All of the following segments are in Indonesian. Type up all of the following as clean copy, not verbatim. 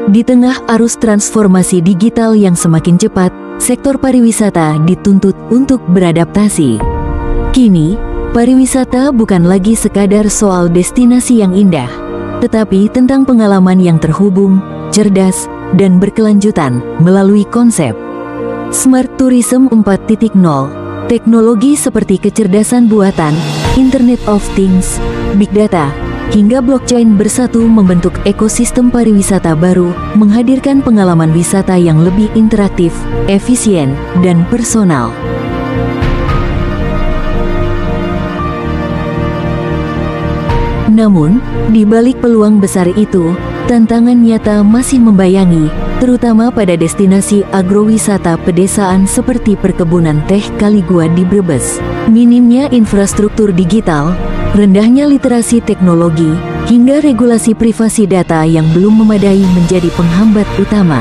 Di tengah arus transformasi digital yang semakin cepat, sektor pariwisata dituntut untuk beradaptasi. Kini, pariwisata bukan lagi sekadar soal destinasi yang indah, tetapi tentang pengalaman yang terhubung, cerdas, dan berkelanjutan melalui konsep Smart Tourism 4.0. Teknologi seperti kecerdasan buatan, Internet of Things, Big Data, hingga blockchain bersatu membentuk ekosistem pariwisata baru, menghadirkan pengalaman wisata yang lebih interaktif, efisien, dan personal. Namun, di balik peluang besar itu, tantangan nyata masih membayangi, terutama pada destinasi agrowisata pedesaan seperti perkebunan teh Kaligua di Brebes. Minimnya infrastruktur digital, rendahnya literasi teknologi, hingga regulasi privasi data yang belum memadai menjadi penghambat utama.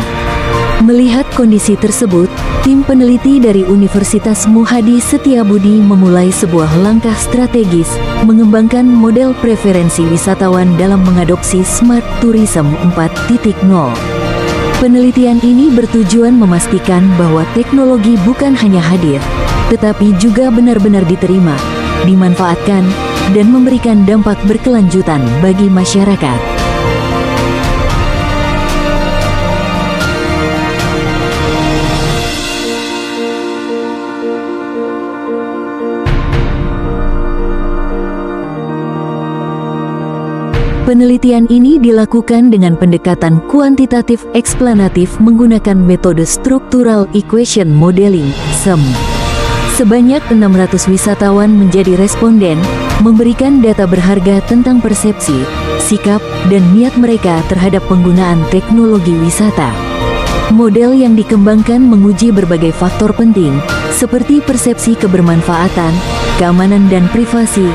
Melihat kondisi tersebut, tim peneliti dari Universitas Muhadi Setiabudi memulai sebuah langkah strategis, mengembangkan model preferensi wisatawan dalam mengadopsi Smart Tourism 4.0. Penelitian ini bertujuan memastikan bahwa teknologi bukan hanya hadir, tetapi juga benar-benar diterima, dimanfaatkan, dan memberikan dampak berkelanjutan bagi masyarakat. Penelitian ini dilakukan dengan pendekatan kuantitatif eksplanatif menggunakan metode Structural Equation Modeling (SEM). Sebanyak 600 wisatawan menjadi responden, memberikan data berharga tentang persepsi, sikap, dan niat mereka terhadap penggunaan teknologi wisata. Model yang dikembangkan menguji berbagai faktor penting, seperti persepsi kebermanfaatan, keamanan dan privasi,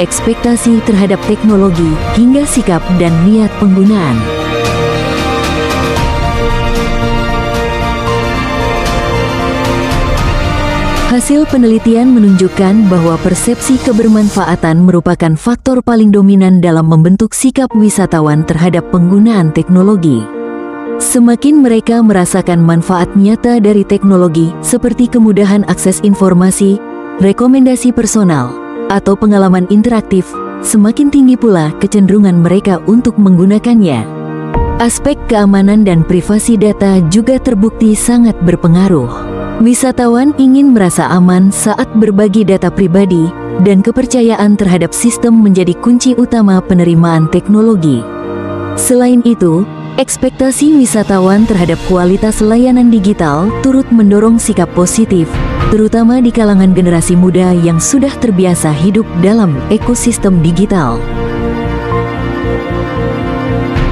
ekspektasi terhadap teknologi, hingga sikap dan niat penggunaan. Hasil penelitian menunjukkan bahwa persepsi kebermanfaatan merupakan faktor paling dominan dalam membentuk sikap wisatawan terhadap penggunaan teknologi. Semakin mereka merasakan manfaat nyata dari teknologi, seperti kemudahan akses informasi, rekomendasi personal, atau pengalaman interaktif, semakin tinggi pula kecenderungan mereka untuk menggunakannya. Aspek keamanan dan privasi data juga terbukti sangat berpengaruh. Wisatawan ingin merasa aman saat berbagi data pribadi, dan kepercayaan terhadap sistem menjadi kunci utama penerimaan teknologi. Selain itu, ekspektasi wisatawan terhadap kualitas layanan digital turut mendorong sikap positif, terutama di kalangan generasi muda yang sudah terbiasa hidup dalam ekosistem digital.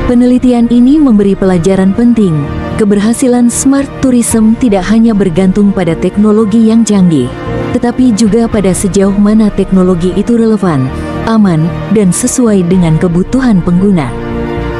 Penelitian ini memberi pelajaran penting. Keberhasilan Smart Tourism tidak hanya bergantung pada teknologi yang canggih, tetapi juga pada sejauh mana teknologi itu relevan, aman, dan sesuai dengan kebutuhan pengguna.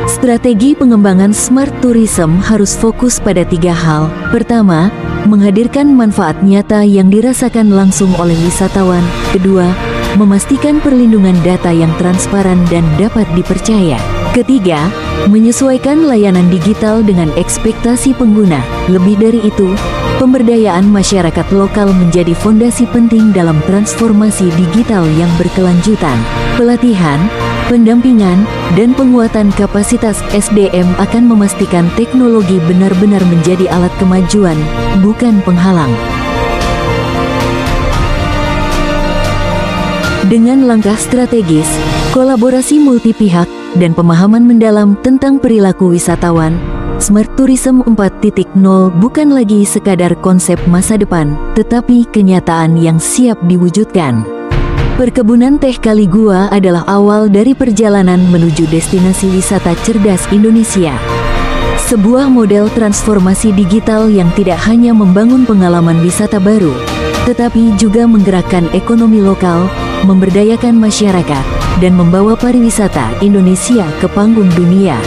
Strategi pengembangan Smart Tourism harus fokus pada 3 hal. Pertama, menghadirkan manfaat nyata yang dirasakan langsung oleh wisatawan. Kedua, memastikan perlindungan data yang transparan dan dapat dipercaya. Ketiga, menyesuaikan layanan digital dengan ekspektasi pengguna. Lebih dari itu, pemberdayaan masyarakat lokal menjadi fondasi penting dalam transformasi digital yang berkelanjutan. Pelatihan, pendampingan, dan penguatan kapasitas SDM akan memastikan teknologi benar-benar menjadi alat kemajuan, bukan penghalang. Dengan langkah strategis, kolaborasi multi-pihak, dan pemahaman mendalam tentang perilaku wisatawan, Smart Tourism 4.0 bukan lagi sekadar konsep masa depan, tetapi kenyataan yang siap diwujudkan. Perkebunan teh Kaligua adalah awal dari perjalanan menuju destinasi wisata cerdas Indonesia. Sebuah model transformasi digital yang tidak hanya membangun pengalaman wisata baru, tetapi juga menggerakkan ekonomi lokal, memberdayakan masyarakat, dan membawa pariwisata Indonesia ke panggung dunia.